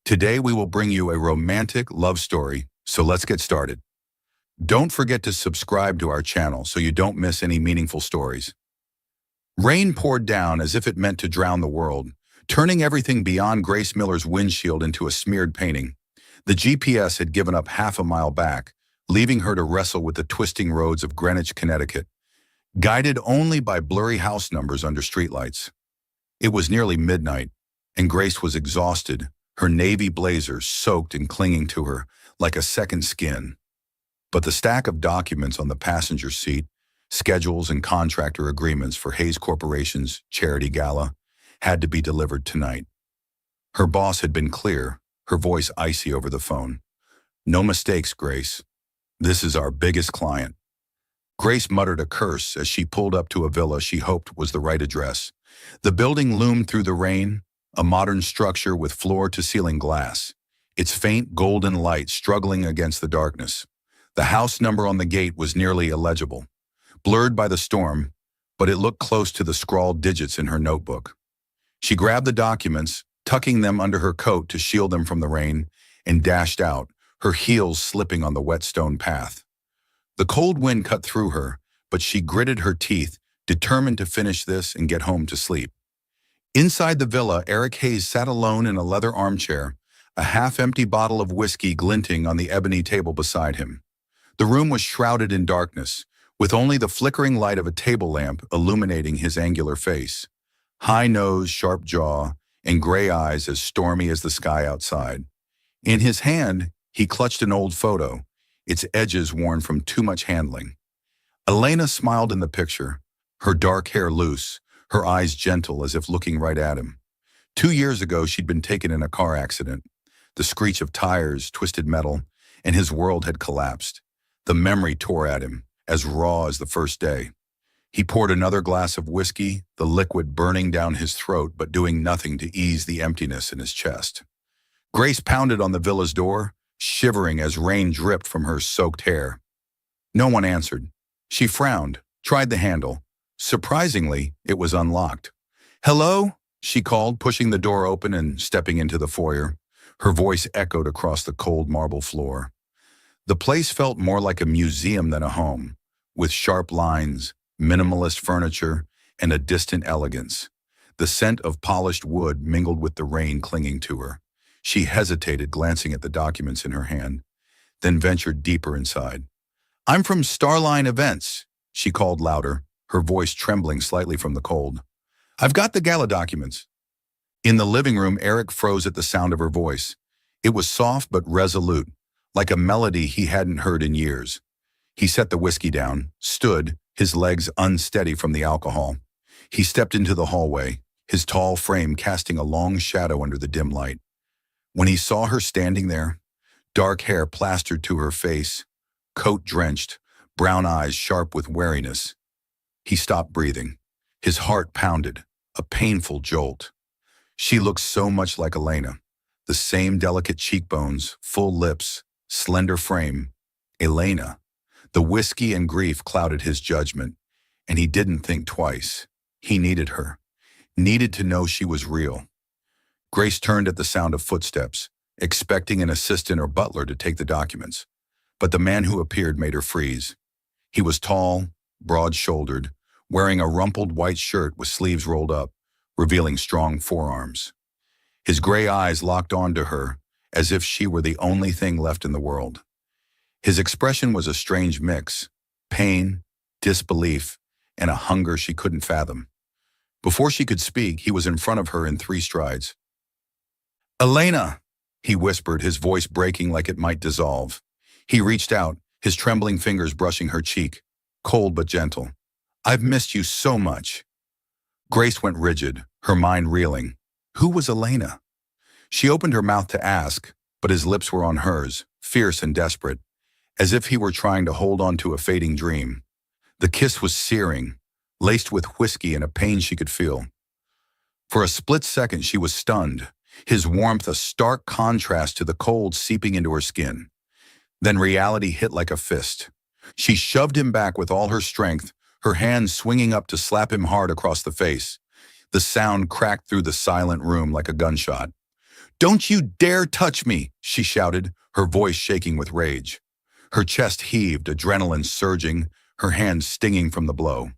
Today we will bring you a romantic love story, so let's get started. Don't forget to subscribe to our channel so you don't miss any meaningful stories. Rain poured down as if it meant to drown the world, turning everything beyond Grace Miller's windshield into a smeared painting. The GPS had given up half a mile back, leaving her to wrestle with the twisting roads of Greenwich, Connecticut, guided only by blurry house numbers under streetlights. It was nearly midnight, and Grace was exhausted, her navy blazer soaked and clinging to her like a second skin. But the stack of documents on the passenger seat, schedules and contractor agreements for Hayes Corporation's charity gala, had to be delivered tonight. Her boss had been clear, her voice icy over the phone. "No mistakes, Grace. This is our biggest client." Grace muttered a curse as she pulled up to a villa she hoped was the right address. The building loomed through the rain, a modern structure with floor-to-ceiling glass, its faint golden light struggling against the darkness. The house number on the gate was nearly illegible, blurred by the storm, but it looked close to the scrawled digits in her notebook. She grabbed the documents, tucking them under her coat to shield them from the rain, and dashed out, her heels slipping on the wet stone path. The cold wind cut through her, but she gritted her teeth, determined to finish this and get home to sleep. Inside the villa, Eric Hayes sat alone in a leather armchair, a half-empty bottle of whiskey glinting on the ebony table beside him. The room was shrouded in darkness, with only the flickering light of a table lamp illuminating his angular face. High nose, sharp jaw, and gray eyes as stormy as the sky outside. In his hand, he clutched an old photo, its edges worn from too much handling. Elena smiled in the picture, her dark hair loose, her eyes gentle as if looking right at him. 2 years ago, she'd been taken in a car accident. The screech of tires, twisted metal, and his world had collapsed. The memory tore at him, as raw as the first day. He poured another glass of whiskey, the liquid burning down his throat but doing nothing to ease the emptiness in his chest. Grace pounded on the villa's door, shivering as rain dripped from her soaked hair. No one answered. She frowned, tried the handle. Surprisingly, it was unlocked. "Hello?" she called, pushing the door open and stepping into the foyer. Her voice echoed across the cold marble floor. The place felt more like a museum than a home, with sharp lines, minimalist furniture, and a distant elegance. The scent of polished wood mingled with the rain clinging to her. She hesitated, glancing at the documents in her hand, then ventured deeper inside. "I'm from Starline Events," she called louder, her voice trembling slightly from the cold. "I've got the gala documents." In the living room, Eric froze at the sound of her voice. It was soft but resolute, like a melody he hadn't heard in years. He set the whiskey down, stood, his legs unsteady from the alcohol. He stepped into the hallway, his tall frame casting a long shadow under the dim light. When he saw her standing there, dark hair plastered to her face, coat drenched, brown eyes sharp with wariness, he stopped breathing. His heart pounded, a painful jolt. She looked so much like Elena. The same delicate cheekbones, full lips, slender frame. Elena. The whiskey and grief clouded his judgment, and he didn't think twice. He needed her. Needed to know she was real. Grace turned at the sound of footsteps, expecting an assistant or butler to take the documents. But the man who appeared made her freeze. He was tall, broad-shouldered, wearing a rumpled white shirt with sleeves rolled up, revealing strong forearms. His gray eyes locked onto her, as if she were the only thing left in the world. His expression was a strange mix, pain, disbelief, and a hunger she couldn't fathom. Before she could speak, he was in front of her in 3 strides. "Elena," he whispered, his voice breaking like it might dissolve. He reached out, his trembling fingers brushing her cheek, cold but gentle. "I've missed you so much." Grace went rigid, her mind reeling. Who was Elena? She opened her mouth to ask, but his lips were on hers, fierce and desperate, as if he were trying to hold on to a fading dream. The kiss was searing, laced with whiskey and a pain she could feel. For a split second she was stunned, his warmth a stark contrast to the cold seeping into her skin. Then reality hit like a fist. She shoved him back with all her strength, her hand swinging up to slap him hard across the face. The sound cracked through the silent room like a gunshot. "Don't you dare touch me!" she shouted, her voice shaking with rage. Her chest heaved, adrenaline surging, her hands stinging from the blow.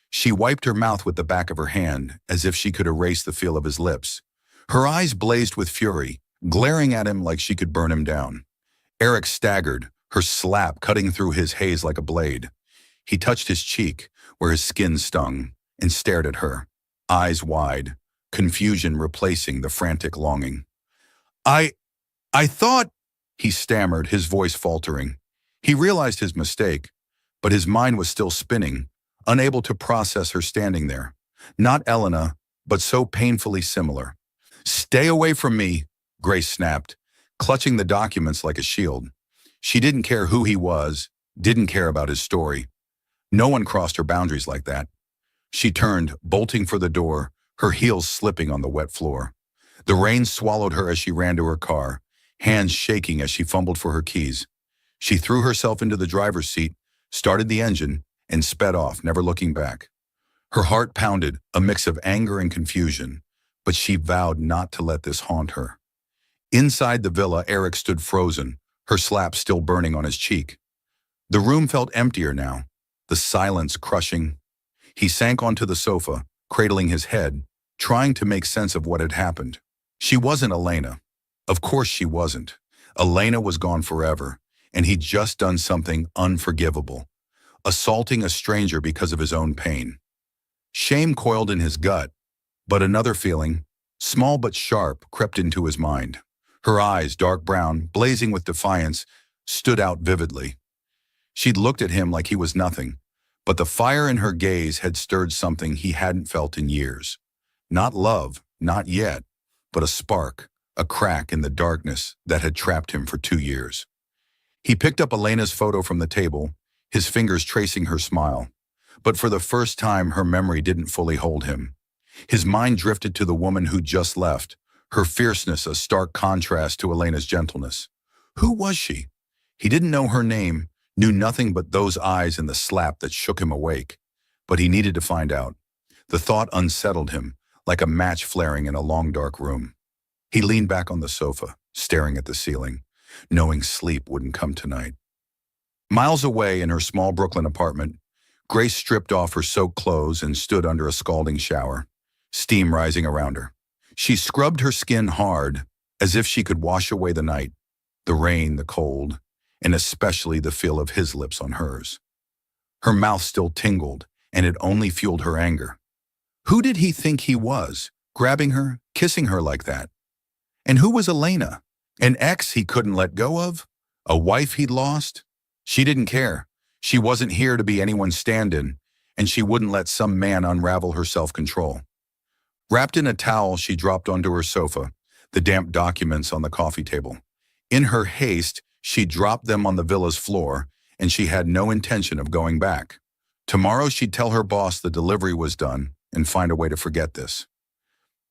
She wiped her mouth with the back of her hand, as if she could erase the feel of his lips. Her eyes blazed with fury, glaring at him like she could burn him down. Eric staggered, her slap cutting through his haze like a blade. He touched his cheek, where his skin stung, and stared at her, eyes wide, confusion replacing the frantic longing. I I thought, he stammered, his voice faltering. He realized his mistake, but his mind was still spinning, unable to process her standing there. Not Elena, but so painfully similar. "Stay away from me," Grace snapped, clutching the documents like a shield. She didn't care who he was, didn't care about his story. No one crossed her boundaries like that. She turned, bolting for the door, her heels slipping on the wet floor. The rain swallowed her as she ran to her car, hands shaking as she fumbled for her keys. She threw herself into the driver's seat, started the engine, and sped off, never looking back. Her heart pounded, a mix of anger and confusion, but she vowed not to let this haunt her. Inside the villa, Eric stood frozen, her slap still burning on his cheek. The room felt emptier now, the silence crushing. He sank onto the sofa, cradling his head, trying to make sense of what had happened. She wasn't Elena. Of course she wasn't. Elena was gone forever, and he'd just done something unforgivable, assaulting a stranger because of his own pain. Shame coiled in his gut, but another feeling, small but sharp, crept into his mind. Her eyes, dark brown, blazing with defiance, stood out vividly. She'd looked at him like he was nothing, but the fire in her gaze had stirred something he hadn't felt in years. Not love, not yet, but a spark, a crack in the darkness that had trapped him for 2 years. He picked up Elena's photo from the table, his fingers tracing her smile. But for the first time, her memory didn't fully hold him. His mind drifted to the woman who'd just left, her fierceness a stark contrast to Elena's gentleness. Who was she? He didn't know her name, knew nothing but those eyes and the slap that shook him awake. But he needed to find out. The thought unsettled him, like a match flaring in a long dark room. He leaned back on the sofa, staring at the ceiling, knowing sleep wouldn't come tonight. Miles away in her small Brooklyn apartment, Grace stripped off her soaked clothes and stood under a scalding shower, steam rising around her. She scrubbed her skin hard, as if she could wash away the night, the rain, the cold, and especially the feel of his lips on hers. Her mouth still tingled, and it only fueled her anger. Who did he think he was, grabbing her, kissing her like that? And who was Elena? An ex he couldn't let go of? A wife he'd lost? She didn't care. She wasn't here to be anyone's stand-in, and she wouldn't let some man unravel her self-control. Wrapped in a towel, she dropped onto her sofa, the damp documents on the coffee table. In her haste, she dropped them on the villa's floor, and she had no intention of going back. Tomorrow she'd tell her boss the delivery was done and find a way to forget this.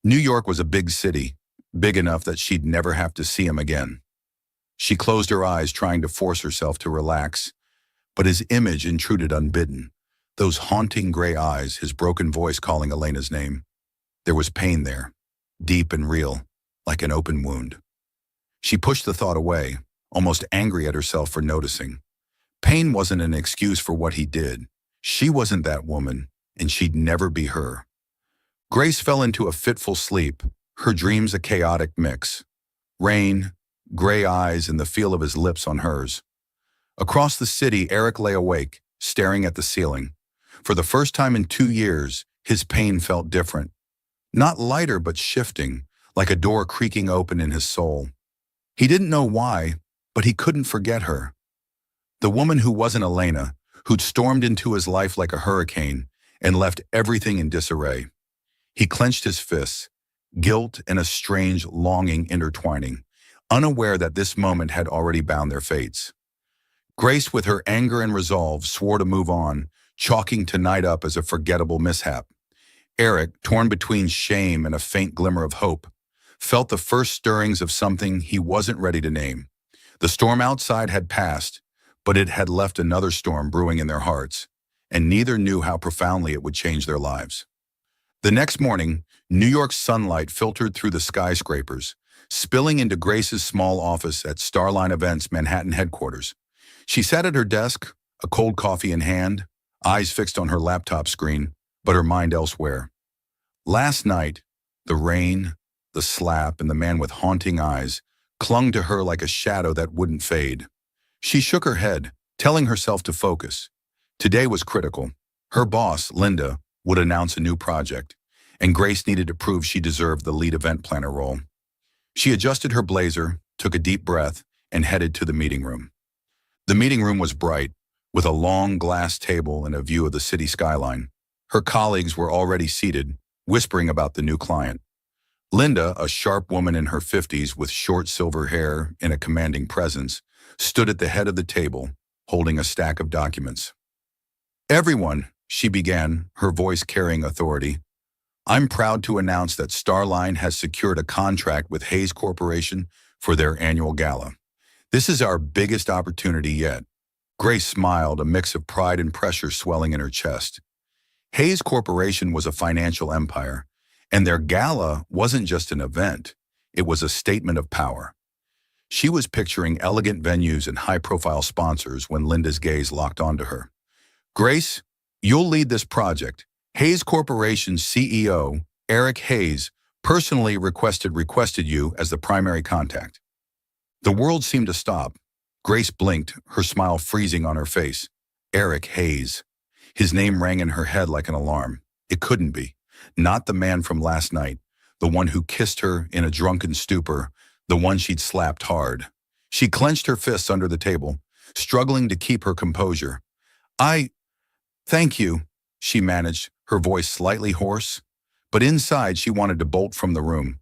New York was a big city, big enough that she'd never have to see him again. She closed her eyes, trying to force herself to relax, but his image intruded unbidden. Those haunting gray eyes, his broken voice calling Elena's name. There was pain there, deep and real, like an open wound. She pushed the thought away, almost angry at herself for noticing. Pain wasn't an excuse for what he did. She wasn't that woman, and she'd never be her. Grace fell into a fitful sleep, her dreams a chaotic mix. Rain, gray eyes, and the feel of his lips on hers. Across the city, Eric lay awake, staring at the ceiling. For the first time in 2 years, his pain felt different. Not lighter, but shifting, like a door creaking open in his soul. He didn't know why, but he couldn't forget her. The woman who wasn't Elena, who'd stormed into his life like a hurricane and left everything in disarray. He clenched his fists, guilt and a strange longing intertwining, unaware that this moment had already bound their fates. Grace, with her anger and resolve, swore to move on, chalking tonight up as a forgettable mishap. Eric, torn between shame and a faint glimmer of hope, felt the first stirrings of something he wasn't ready to name. The storm outside had passed, but it had left another storm brewing in their hearts, and neither knew how profoundly it would change their lives. The next morning, New York's sunlight filtered through the skyscrapers, spilling into Grace's small office at Starline Events Manhattan headquarters. She sat at her desk, a cold coffee in hand, eyes fixed on her laptop screen, but her mind elsewhere. Last night, the rain, the slap, and the man with haunting eyes clung to her like a shadow that wouldn't fade. She shook her head, telling herself to focus. Today was critical. Her boss, Linda, would announce a new project, and Grace needed to prove she deserved the lead event planner role. She adjusted her blazer, took a deep breath, and headed to the meeting room. The meeting room was bright, with a long glass table and a view of the city skyline. Her colleagues were already seated, whispering about the new client. Linda, a sharp woman in her 50s with short silver hair and a commanding presence, stood at the head of the table, holding a stack of documents. "Everyone," she began, her voice carrying authority, "I'm proud to announce that Starline has secured a contract with Hayes Corporation for their annual gala. This is our biggest opportunity yet." Grace smiled, a mix of pride and pressure swelling in her chest. Hayes Corporation was a financial empire, and their gala wasn't just an event, it was a statement of power. She was picturing elegant venues and high-profile sponsors when Linda's gaze locked onto her. "Grace, you'll lead this project. Hayes Corporation's CEO, Eric Hayes, personally requested you as the primary contact." The world seemed to stop. Grace blinked, her smile freezing on her face. Eric Hayes. His name rang in her head like an alarm. It couldn't be. Not the man from last night, the one who kissed her in a drunken stupor, the one she'd slapped hard. She clenched her fists under the table, struggling to keep her composure. Thank you," she managed, her voice slightly hoarse, but inside she wanted to bolt from the room.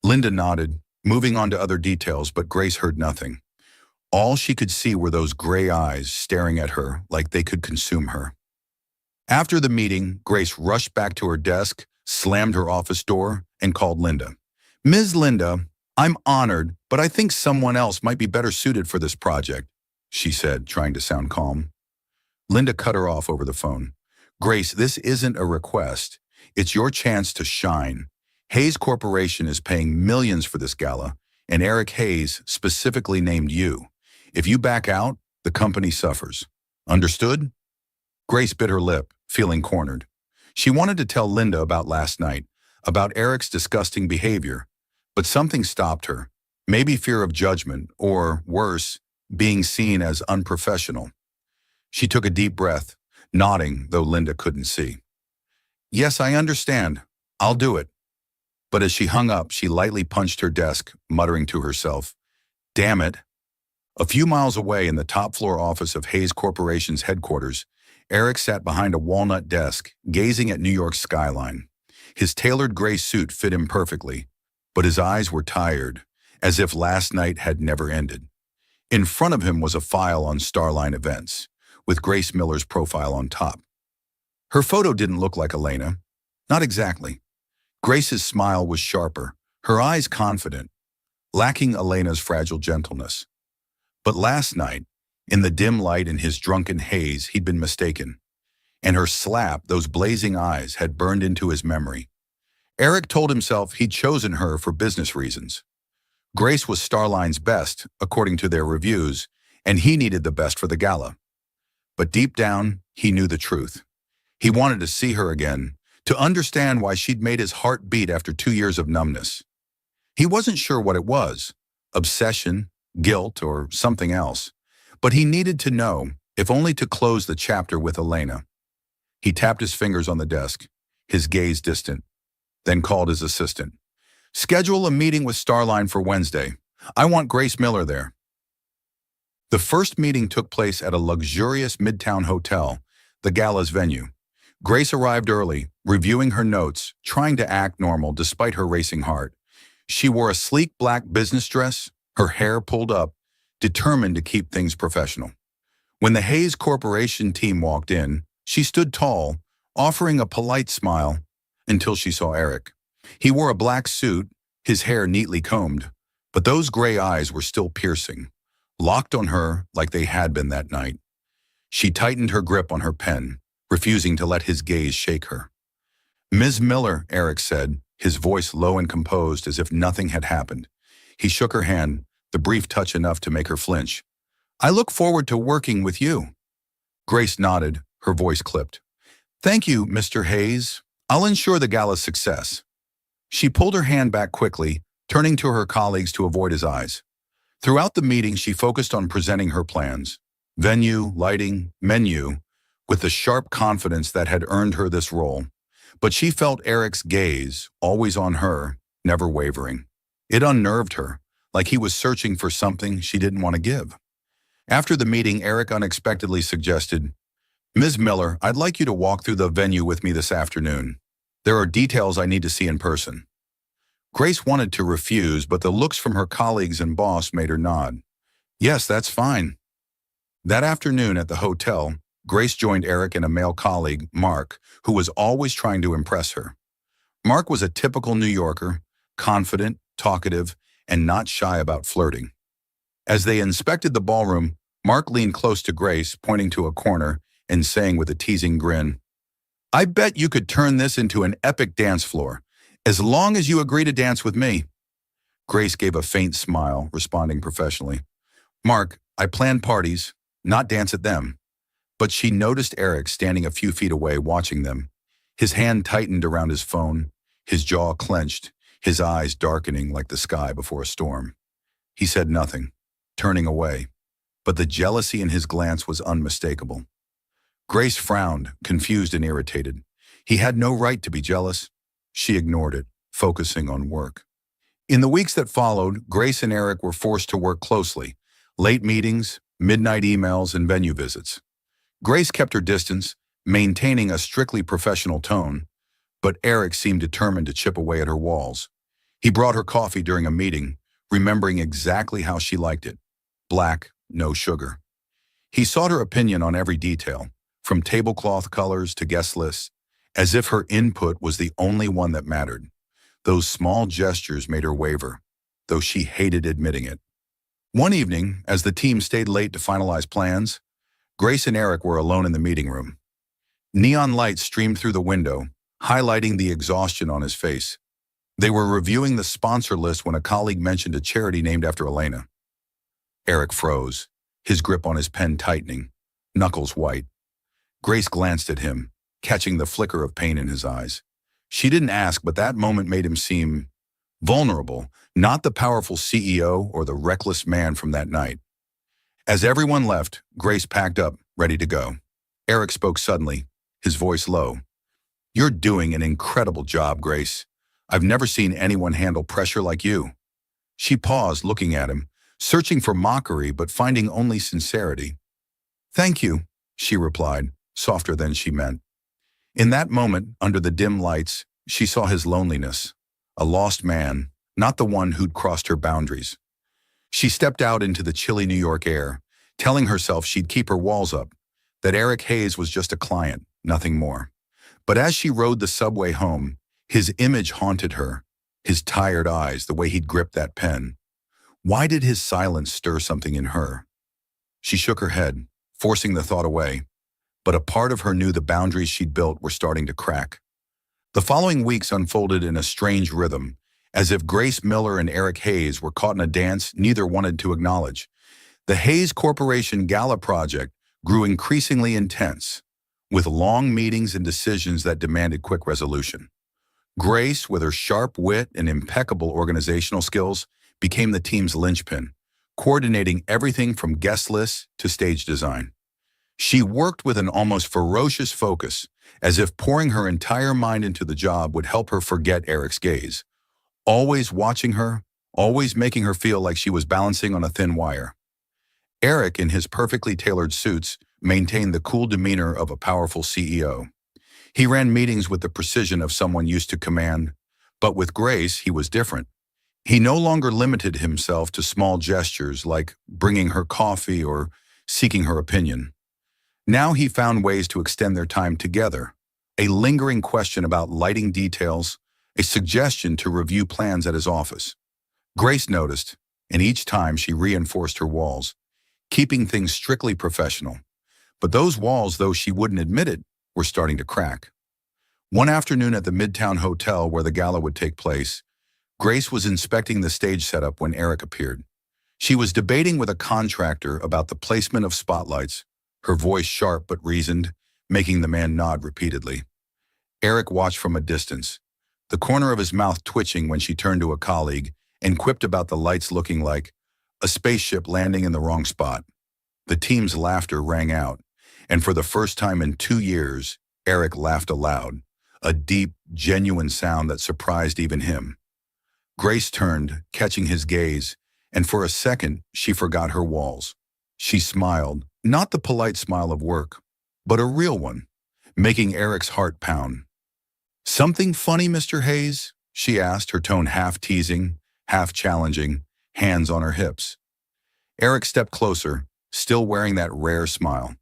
Linda nodded, moving on to other details, but Grace heard nothing. All she could see were those gray eyes staring at her like they could consume her. After the meeting, Grace rushed back to her desk, slammed her office door, and called Linda. "Ms. Linda, I'm honored, but I think someone else might be better suited for this project," she said, trying to sound calm. Linda cut her off over the phone. "Grace, this isn't a request. It's your chance to shine. Hayes Corporation is paying millions for this gala, and Eric Hayes specifically named you. If you back out, the company suffers. Understood?" Grace bit her lip, feeling cornered. She wanted to tell Linda about last night, about Eric's disgusting behavior, but something stopped her. Maybe fear of judgment, or worse, being seen as unprofessional. She took a deep breath, nodding, though Linda couldn't see. "Yes, I understand. I'll do it." But as she hung up, she lightly punched her desk, muttering to herself, "Damn it." A few miles away in the top-floor office of Hayes Corporation's headquarters, Eric sat behind a walnut desk, gazing at New York's skyline. His tailored gray suit fit him perfectly, but his eyes were tired, as if last night had never ended. In front of him was a file on Starline Events, with Grace Miller's profile on top. Her photo didn't look like Elena. Not exactly. Grace's smile was sharper, her eyes confident, lacking Elena's fragile gentleness. But last night, in the dim light and his drunken haze, he'd been mistaken. And her slap, those blazing eyes, had burned into his memory. Eric told himself he'd chosen her for business reasons. Grace was Starline's best, according to their reviews, and he needed the best for the gala. But deep down, he knew the truth. He wanted to see her again, to understand why she'd made his heart beat after 2 years of numbness. He wasn't sure what it was, obsession, guilt, or something else, but he needed to know, if only to close the chapter with Elena. He tapped his fingers on the desk, his gaze distant, then called his assistant. "Schedule a meeting with Starline for Wednesday. I want Grace Miller there." The first meeting took place at a luxurious midtown hotel, the gala's venue. Grace arrived early, reviewing her notes, trying to act normal despite her racing heart. She wore a sleek black business dress, her hair pulled up, determined to keep things professional. When the Hayes Corporation team walked in, she stood tall, offering a polite smile, until she saw Eric. He wore a black suit, his hair neatly combed, but those gray eyes were still piercing, locked on her like they had been that night. She tightened her grip on her pen, refusing to let his gaze shake her. "Ms. Miller," Eric said, his voice low and composed as if nothing had happened. He shook her hand, the brief touch enough to make her flinch. "I look forward to working with you." Grace nodded, her voice clipped. "Thank you, Mr. Hayes. I'll ensure the gala's success." She pulled her hand back quickly, turning to her colleagues to avoid his eyes. Throughout the meeting, she focused on presenting her plans. Venue, lighting, menu, with the sharp confidence that had earned her this role. But she felt Eric's gaze, always on her, never wavering. It unnerved her, like he was searching for something she didn't want to give. After the meeting, Eric unexpectedly suggested, "Ms. Miller, I'd like you to walk through the venue with me this afternoon. There are details I need to see in person." Grace wanted to refuse, but the looks from her colleagues and boss made her nod. "Yes, that's fine." That afternoon at the hotel, Grace joined Eric and a male colleague, Mark, who was always trying to impress her. Mark was a typical New Yorker, confident, talkative, and not shy about flirting. As they inspected the ballroom, Mark leaned close to Grace, pointing to a corner and saying with a teasing grin, "I bet you could turn this into an epic dance floor, as long as you agree to dance with me." Grace gave a faint smile, responding professionally, "Mark, I plan parties, not dance at them." But she noticed Eric standing a few feet away watching them. His hand tightened around his phone, his jaw clenched, his eyes darkening like the sky before a storm. He said nothing, turning away, but the jealousy in his glance was unmistakable. Grace frowned, confused and irritated. He had no right to be jealous. She ignored it, focusing on work. In the weeks that followed, Grace and Eric were forced to work closely. Late meetings, midnight emails, and venue visits. Grace kept her distance, maintaining a strictly professional tone, but Eric seemed determined to chip away at her walls. He brought her coffee during a meeting, remembering exactly how she liked it. Black, no sugar. He sought her opinion on every detail, from tablecloth colors to guest lists, as if her input was the only one that mattered. Those small gestures made her waver, though she hated admitting it. One evening, as the team stayed late to finalize plans, Grace and Eric were alone in the meeting room. Neon lights streamed through the window, highlighting the exhaustion on his face. They were reviewing the sponsor list when a colleague mentioned a charity named after Elena. Eric froze, his grip on his pen tightening, knuckles white. Grace glanced at him, catching the flicker of pain in his eyes. She didn't ask, but that moment made him seem vulnerable, not the powerful CEO or the reckless man from that night. As everyone left, Grace packed up, ready to go. Eric spoke suddenly, his voice low. "You're doing an incredible job, Grace. I've never seen anyone handle pressure like you." She paused, looking at him, searching for mockery but finding only sincerity. "Thank you," she replied, softer than she meant. In that moment, under the dim lights, she saw his loneliness, a lost man, not the one who'd crossed her boundaries. She stepped out into the chilly New York air, telling herself she'd keep her walls up, that Eric Hayes was just a client, nothing more. But as she rode the subway home, his image haunted her, his tired eyes, the way he'd gripped that pen. Why did his silence stir something in her? She shook her head, forcing the thought away, but a part of her knew the boundaries she'd built were starting to crack. The following weeks unfolded in a strange rhythm, as if Grace Miller and Eric Hayes were caught in a dance neither wanted to acknowledge. The Hayes Corporation Gala project grew increasingly intense, with long meetings and decisions that demanded quick resolution. Grace, with her sharp wit and impeccable organizational skills, became the team's linchpin, coordinating everything from guest lists to stage design. She worked with an almost ferocious focus, as if pouring her entire mind into the job would help her forget Eric's gaze. Always watching her, always making her feel like she was balancing on a thin wire. Eric, in his perfectly tailored suits, maintained the cool demeanor of a powerful CEO. He ran meetings with the precision of someone used to command, but with Grace, he was different. He no longer limited himself to small gestures like bringing her coffee or seeking her opinion. Now he found ways to extend their time together, a lingering question about lighting details, a suggestion to review plans at his office. Grace noticed, and each time she reinforced her walls, keeping things strictly professional. But those walls, though she wouldn't admit it, were starting to crack. One afternoon at the Midtown Hotel where the gala would take place, Grace was inspecting the stage setup when Eric appeared. She was debating with a contractor about the placement of spotlights, her voice sharp but reasoned, making the man nod repeatedly. Eric watched from a distance, the corner of his mouth twitching when she turned to a colleague and quipped about the lights looking like a spaceship landing in the wrong spot. The team's laughter rang out, and for the first time in 2 years, Eric laughed aloud, a deep, genuine sound that surprised even him. Grace turned, catching his gaze, and for a second, she forgot her walls. She smiled, not the polite smile of work, but a real one, making Eric's heart pound. "Something funny, Mr. Hayes?" she asked, her tone half teasing, half challenging, hands on her hips. Eric stepped closer, still wearing that rare smile.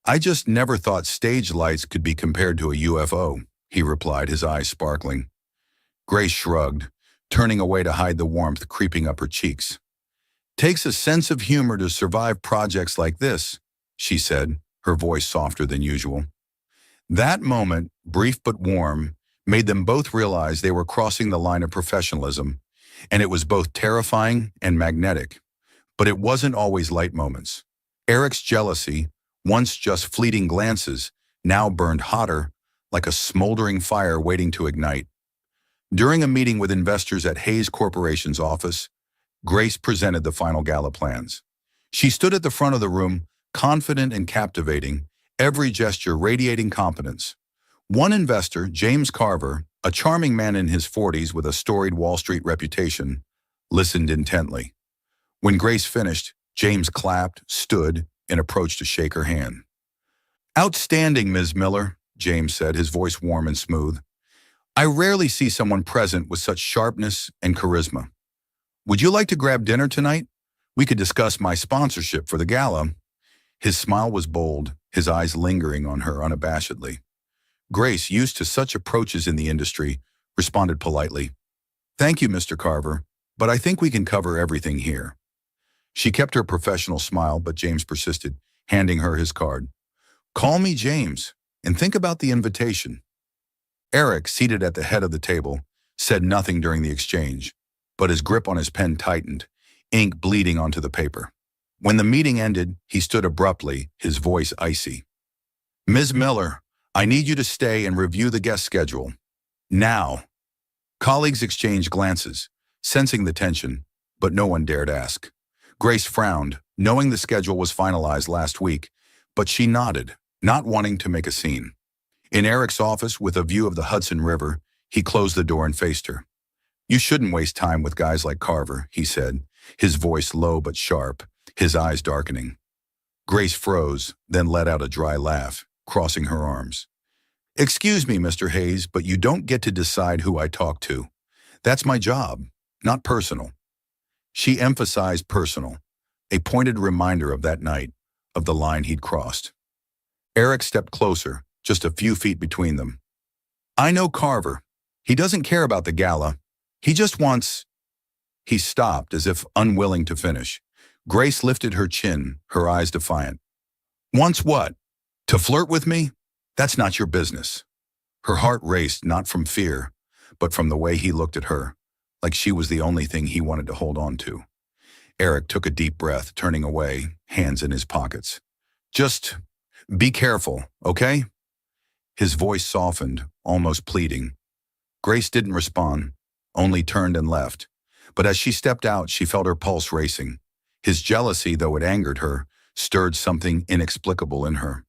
"I just never thought stage lights could be compared to a UFO, he replied, his eyes sparkling. Grace shrugged, turning away to hide the warmth creeping up her cheeks. "Takes a sense of humor to survive projects like this," she said, her voice softer than usual. That moment, brief but warm, made them both realize they were crossing the line of professionalism, and it was both terrifying and magnetic. But it wasn't always light moments. Eric's jealousy, once just fleeting glances, now burned hotter, like a smoldering fire waiting to ignite. During a meeting with investors at Hayes Corporation's office, Grace presented the final gala plans. She stood at the front of the room, confident and captivating, every gesture radiating competence. One investor, James Carver, a charming man in his 40s with a storied Wall Street reputation, listened intently. When Grace finished, James clapped, stood, and approached to shake her hand. "Outstanding, Ms. Miller," James said, his voice warm and smooth. "I rarely see someone present with such sharpness and charisma. Would you like to grab dinner tonight? We could discuss my sponsorship for the gala." His smile was bold, his eyes lingering on her unabashedly. Grace, used to such approaches in the industry, responded politely. "Thank you, Mr. Carver, but I think we can cover everything here." She kept her professional smile, but James persisted, handing her his card. "Call me James, and think about the invitation." Eric, seated at the head of the table, said nothing during the exchange, but his grip on his pen tightened, ink bleeding onto the paper. When the meeting ended, he stood abruptly, his voice icy. "Ms. Miller, I need you to stay and review the guest schedule. Now." Colleagues exchanged glances, sensing the tension, but no one dared ask. Grace frowned, knowing the schedule was finalized last week, but she nodded, not wanting to make a scene. In Eric's office, with a view of the Hudson River, he closed the door and faced her. "You shouldn't waste time with guys like Carver," he said, his voice low but sharp, his eyes darkening. Grace froze, then let out a dry laugh, crossing her arms. "Excuse me, Mr. Hayes, but you don't get to decide who I talk to. That's my job, not personal." She emphasized personal, a pointed reminder of that night, of the line he'd crossed. Eric stepped closer, just a few feet between them. "I know Carver. He doesn't care about the gala. He just wants—" He stopped, as if unwilling to finish. Grace lifted her chin, her eyes defiant. "Wants what? To flirt with me? That's not your business." Her heart raced, not from fear, but from the way he looked at her, like she was the only thing he wanted to hold on to. Eric took a deep breath, turning away, hands in his pockets. "Just be careful, okay?" His voice softened, almost pleading. Grace didn't respond, only turned and left. But as she stepped out, she felt her pulse racing. His jealousy, though it angered her, stirred something inexplicable in her.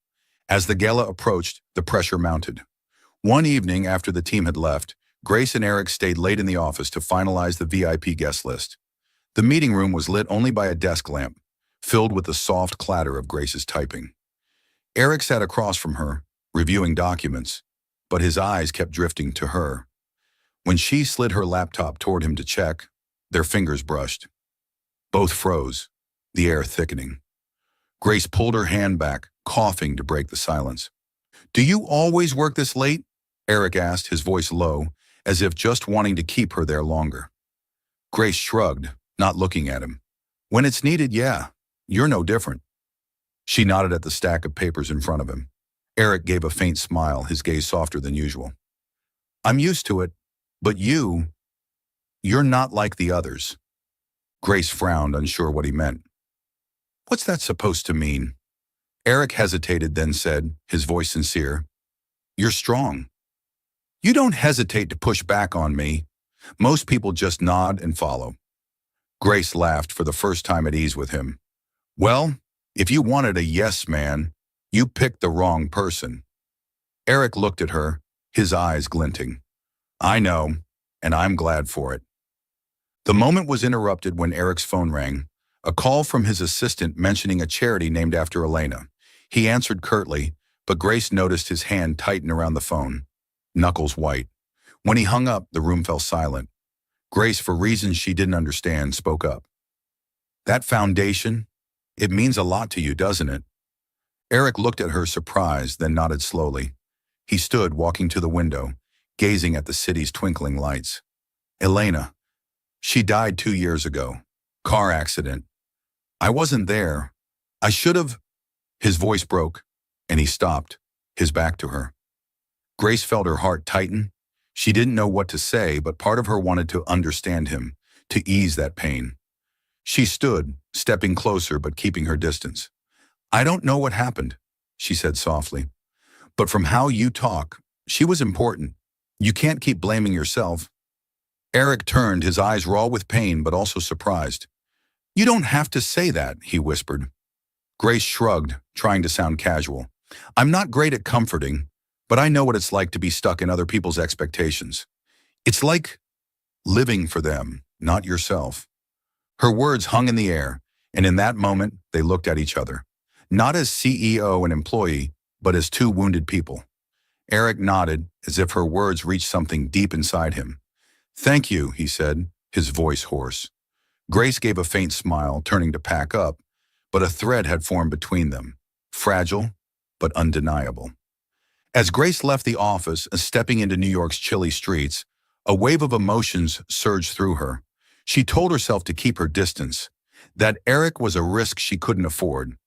As the gala approached, the pressure mounted. One evening after the team had left, Grace and Eric stayed late in the office to finalize the VIP guest list. The meeting room was lit only by a desk lamp, filled with the soft clatter of Grace's typing. Eric sat across from her, reviewing documents, but his eyes kept drifting to her. When she slid her laptop toward him to check, their fingers brushed. Both froze, the air thickening. Grace pulled her hand back, coughing to break the silence. "Do you always work this late?" Eric asked, his voice low, as if just wanting to keep her there longer. Grace shrugged, not looking at him. "When it's needed, yeah. You're no different." She nodded at the stack of papers in front of him. Eric gave a faint smile, his gaze softer than usual. I'm used to it, but you're not like the others. Grace frowned, unsure what he meant. What's that supposed to mean? Eric hesitated, then said, his voice sincere, You're strong. You don't hesitate to push back on me. Most people just nod and follow. Grace laughed, for the first time at ease with him. Well, if you wanted a yes man, you picked the wrong person. Eric looked at her, his eyes glinting. I know, and I'm glad for it. The moment was interrupted when Eric's phone rang, a call from his assistant mentioning a charity named after Elena. He answered curtly, but Grace noticed his hand tighten around the phone, knuckles white. When he hung up, the room fell silent. Grace, for reasons she didn't understand, spoke up. That foundation, it means a lot to you, doesn't it? Eric looked at her, surprised, then nodded slowly. He stood, walking to the window, gazing at the city's twinkling lights. Elena. She died 2 years ago. Car accident. I wasn't there. I should have. His voice broke, and he stopped, his back to her. Grace felt her heart tighten. She didn't know what to say, but part of her wanted to understand him, to ease that pain. She stood, stepping closer but keeping her distance. I don't know what happened, she said softly. But from how you talk, she was important. You can't keep blaming yourself. Eric turned, his eyes raw with pain but also surprised. You don't have to say that, he whispered. Grace shrugged, trying to sound casual. I'm not great at comforting, but I know what it's like to be stuck in other people's expectations. It's like living for them, not yourself. Her words hung in the air, and in that moment, they looked at each other. Not as CEO and employee, but as two wounded people. Eric nodded, as if her words reached something deep inside him. Thank you, he said, his voice hoarse. Grace gave a faint smile, turning to pack up, but a thread had formed between them, fragile but undeniable. As Grace left the office, stepping into New York's chilly streets, a wave of emotions surged through her. She told herself to keep her distance, that Eric was a risk she couldn't afford.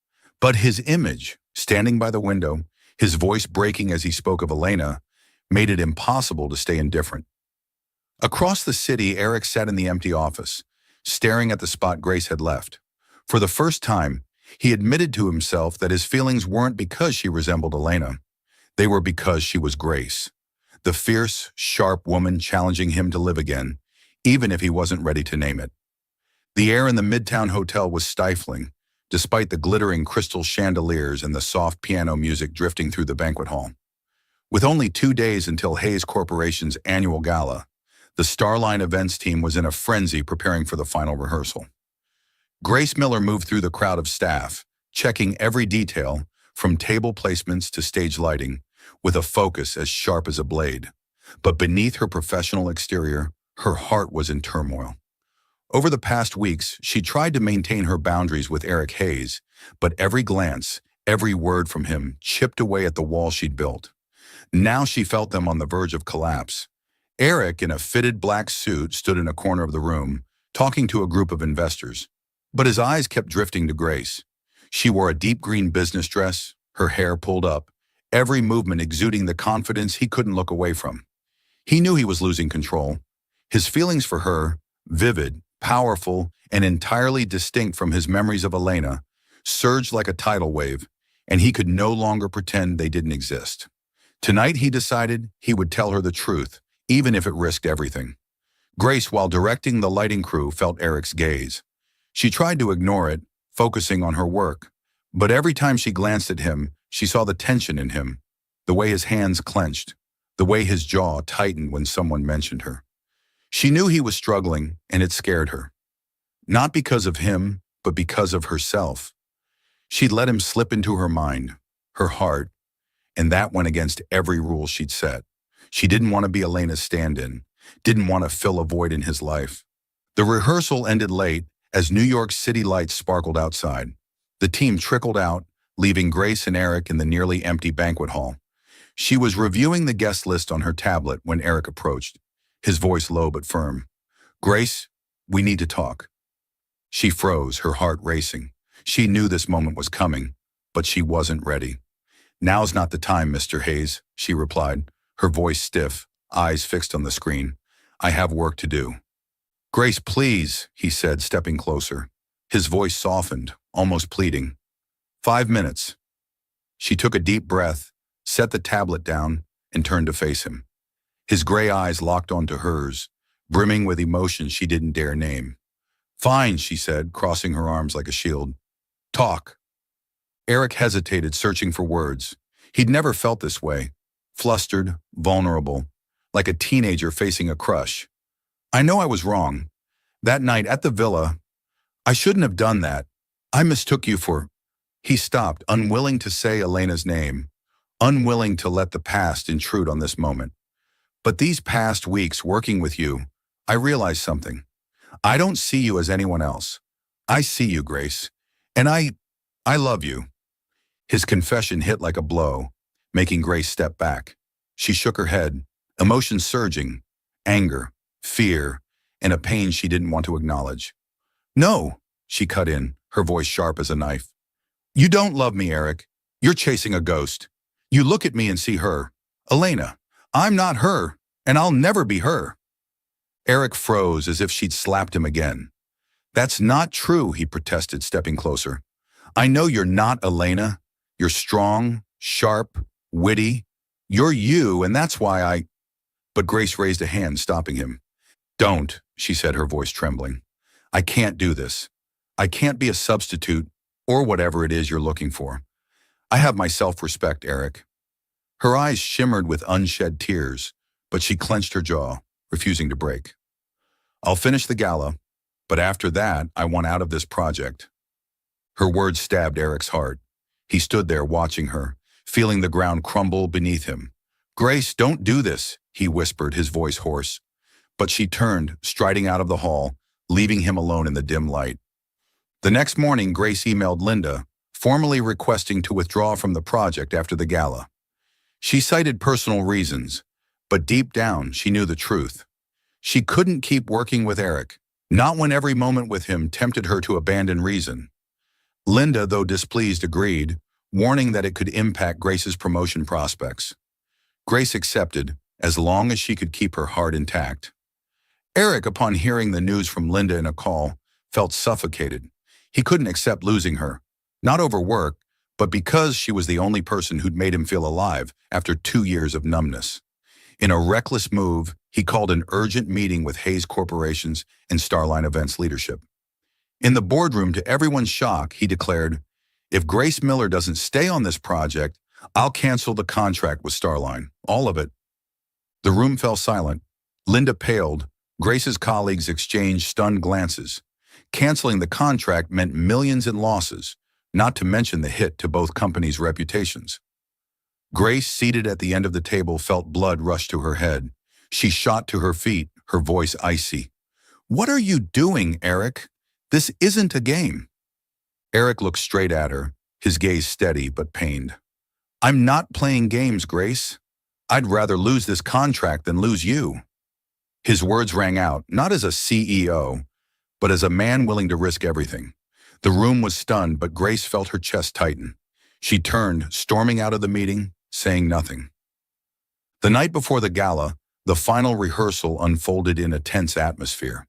But his image, standing by the window, his voice breaking as he spoke of Elena, made it impossible to stay indifferent. Across the city, Eric sat in the empty office, staring at the spot Grace had left. For the first time, he admitted to himself that his feelings weren't because she resembled Elena. They were because she was Grace, the fierce, sharp woman challenging him to live again, even if he wasn't ready to name it. The air in the Midtown Hotel was stifling, despite the glittering crystal chandeliers and the soft piano music drifting through the banquet hall. With only 2 days until Hayes Corporation's annual gala, the Starline events team was in a frenzy preparing for the final rehearsal. Grace Miller moved through the crowd of staff, checking every detail, from table placements to stage lighting, with a focus as sharp as a blade. But beneath her professional exterior, her heart was in turmoil. Over the past weeks, she tried to maintain her boundaries with Eric Hayes, but every glance, every word from him chipped away at the wall she'd built. Now she felt them on the verge of collapse. Eric, in a fitted black suit, stood in a corner of the room, talking to a group of investors. But his eyes kept drifting to Grace. She wore a deep green business dress, her hair pulled up, every movement exuding the confidence he couldn't look away from. He knew he was losing control. His feelings for her, vivid, powerful, and entirely distinct from his memories of Elena, surged like a tidal wave, and he could no longer pretend they didn't exist. Tonight, he decided he would tell her the truth, even if it risked everything. Grace, while directing the lighting crew, felt Eric's gaze. She tried to ignore it, focusing on her work, but every time she glanced at him, she saw the tension in him, the way his hands clenched, the way his jaw tightened when someone mentioned her. She knew he was struggling, and it scared her. Not because of him, but because of herself. She'd let him slip into her mind, her heart, and that went against every rule she'd set. She didn't want to be Elena's stand-in, didn't want to fill a void in his life. The rehearsal ended late as New York City lights sparkled outside. The team trickled out, leaving Grace and Eric in the nearly empty banquet hall. She was reviewing the guest list on her tablet when Eric approached, his voice low but firm. Grace, we need to talk. She froze, her heart racing. She knew this moment was coming, but she wasn't ready. Now's not the time, Mr. Hayes, she replied, her voice stiff, eyes fixed on the screen. I have work to do. Grace, please, he said, stepping closer. His voice softened, almost pleading. 5 minutes. She took a deep breath, set the tablet down, and turned to face him. His gray eyes locked onto hers, brimming with emotion she didn't dare name. Fine, she said, crossing her arms like a shield. Talk. Eric hesitated, searching for words. He'd never felt this way, flustered, vulnerable, like a teenager facing a crush. I know I was wrong. That night at the villa, I shouldn't have done that. I mistook you for... He stopped, unwilling to say Elena's name, unwilling to let the past intrude on this moment. But these past weeks working with you, I realized something. I don't see you as anyone else. I see you, Grace. And I love you. His confession hit like a blow, making Grace step back. She shook her head, emotions surging, anger, fear, and a pain she didn't want to acknowledge. No, she cut in, her voice sharp as a knife. You don't love me, Eric. You're chasing a ghost. You look at me and see her. Elena, I'm not her, and I'll never be her. Eric froze as if she'd slapped him again. That's not true, he protested, stepping closer. I know you're not Elena. You're strong, sharp, witty. You're you, and that's why I... But Grace raised a hand, stopping him. Don't, she said, her voice trembling. I can't do this. I can't be a substitute, or whatever it is you're looking for. I have my self-respect, Eric. Her eyes shimmered with unshed tears, but she clenched her jaw, refusing to break. I'll finish the gala, but after that, I want out of this project. Her words stabbed Eric's heart. He stood there watching her, feeling the ground crumble beneath him. Grace, don't do this, he whispered, his voice hoarse. But she turned, striding out of the hall, leaving him alone in the dim light. The next morning, Grace emailed Linda, formally requesting to withdraw from the project after the gala. She cited personal reasons, but deep down, she knew the truth. She couldn't keep working with Eric, not when every moment with him tempted her to abandon reason. Linda, though displeased, agreed, warning that it could impact Grace's promotion prospects. Grace accepted, as long as she could keep her heart intact. Eric, upon hearing the news from Linda in a call, felt suffocated. He couldn't accept losing her, not over work, but because she was the only person who'd made him feel alive after 2 years of numbness. In a reckless move, he called an urgent meeting with Hayes Corporation's and Starline Events leadership. In the boardroom, to everyone's shock, he declared, if Grace Miller doesn't stay on this project, I'll cancel the contract with Starline, all of it. The room fell silent. Linda paled. Grace's colleagues exchanged stunned glances. Canceling the contract meant millions in losses, not to mention the hit to both companies' reputations. Grace, seated at the end of the table, felt blood rush to her head. She shot to her feet, her voice icy. What are you doing, Eric? This isn't a game. Eric looked straight at her, his gaze steady but pained. I'm not playing games, Grace. I'd rather lose this contract than lose you. His words rang out, not as a CEO, but as a man willing to risk everything. The room was stunned, but Grace felt her chest tighten. She turned, storming out of the meeting, saying nothing. The night before the gala, the final rehearsal unfolded in a tense atmosphere.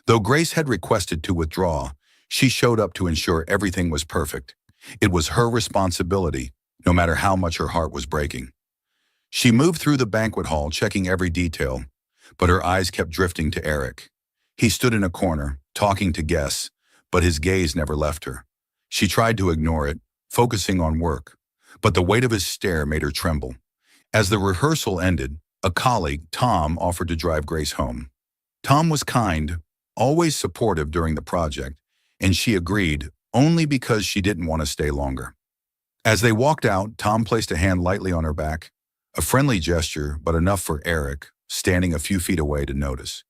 Though Grace had requested to withdraw, she showed up to ensure everything was perfect. It was her responsibility, no matter how much her heart was breaking. She moved through the banquet hall, checking every detail, but her eyes kept drifting to Eric. He stood in a corner, talking to guests, but his gaze never left her. She tried to ignore it, focusing on work, but the weight of his stare made her tremble. As the rehearsal ended, a colleague, Tom, offered to drive Grace home. Tom was kind, always supportive during the project, and she agreed only because she didn't want to stay longer. As they walked out, Tom placed a hand lightly on her back, a friendly gesture, but enough for Eric, standing a few feet away, to notice.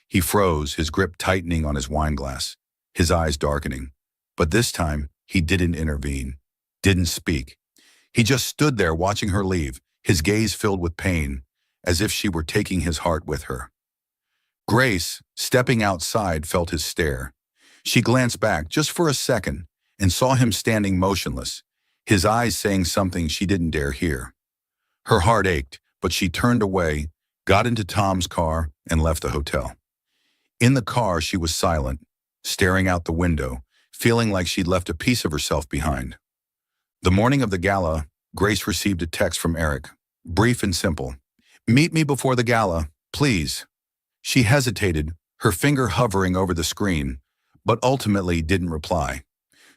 He froze, his grip tightening on his wine glass, his eyes darkening. But this time, he didn't intervene, didn't speak. He just stood there watching her leave, his gaze filled with pain, as if she were taking his heart with her. Grace, stepping outside, felt his stare. She glanced back just for a second and saw him standing motionless, his eyes saying something she didn't dare hear. Her heart ached, but she turned away, got into Tom's car, and left the hotel. In the car, she was silent, staring out the window, feeling like she'd left a piece of herself behind. The morning of the gala, Grace received a text from Eric, brief and simple. "Meet me before the gala, please." She hesitated, her finger hovering over the screen, but ultimately didn't reply.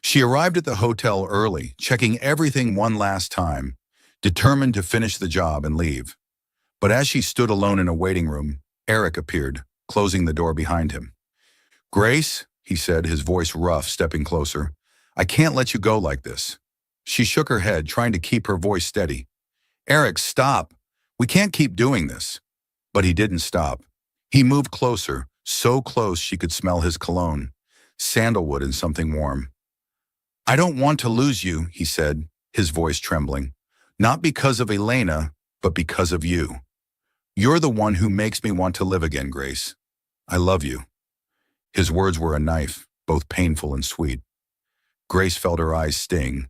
She arrived at the hotel early, checking everything one last time, determined to finish the job and leave. But as she stood alone in a waiting room, Eric appeared, closing the door behind him. "Grace," he said, his voice rough, stepping closer, "I can't let you go like this." She shook her head, trying to keep her voice steady. "Eric, stop. We can't keep doing this." But he didn't stop. He moved closer, so close she could smell his cologne, sandalwood and something warm. "I don't want to lose you," he said, his voice trembling. "Not because of Elena, but because of you. You're the one who makes me want to live again, Grace. I love you." His words were a knife, both painful and sweet. Grace felt her eyes sting,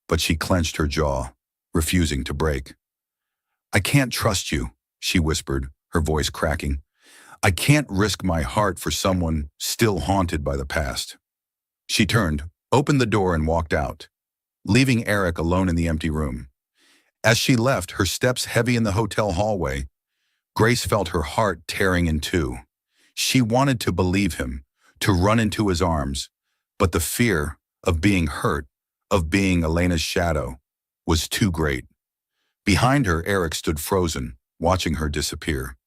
but she clenched her jaw, refusing to break. "I can't trust you," she whispered, her voice cracking. "I can't risk my heart for someone still haunted by the past." She turned, opened the door and walked out, leaving Eric alone in the empty room. As she left, her steps heavy in the hotel hallway, Grace felt her heart tearing in two. She wanted to believe him, to run into his arms, but the fear of being hurt, of being Elena's shadow, was too great. Behind her, Eric stood frozen, watching her disappear.